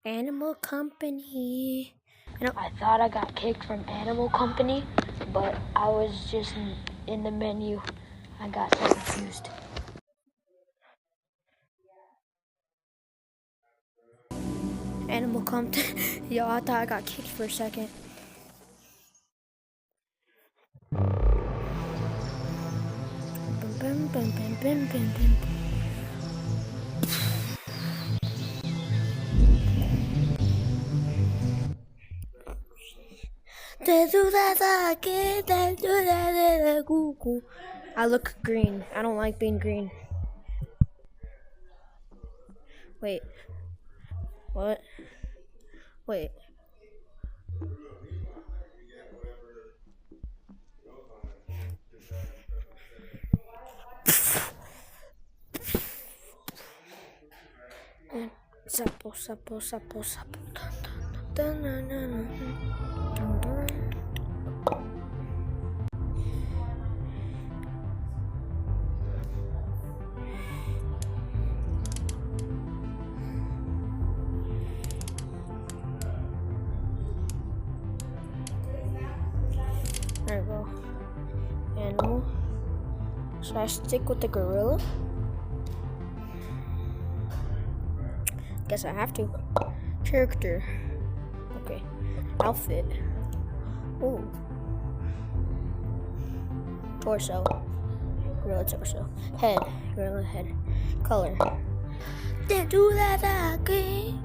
Animal Company. I thought I got kicked from Animal Company, but I was just in the menu. I got so confused. Animal Company. Yo, I thought I got kicked for a second. Bum, bum, bum, bum, bum, bum. I look green. I don't like being green. Wait. What? Wait. Sapo, sapo, sapo, sapo. There we go. Animal. Should I stick with the gorilla? Guess I have to. Character. Okay. Outfit. Ooh. Torso. Gorilla torso. Head. Gorilla head. Color. Then do that again.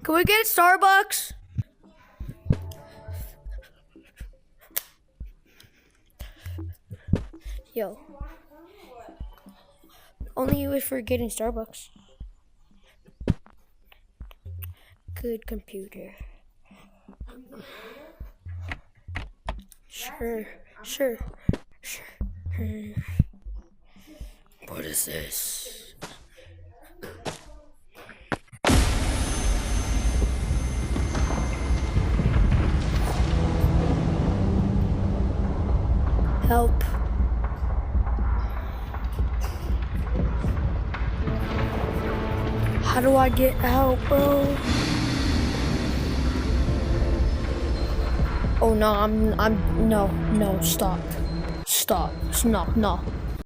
Can we get Starbucks? Yo. Only you if we're getting Starbucks. Good computer. Sure. What is this? Help. How do I get out, bro? Oh no, no, stop. No.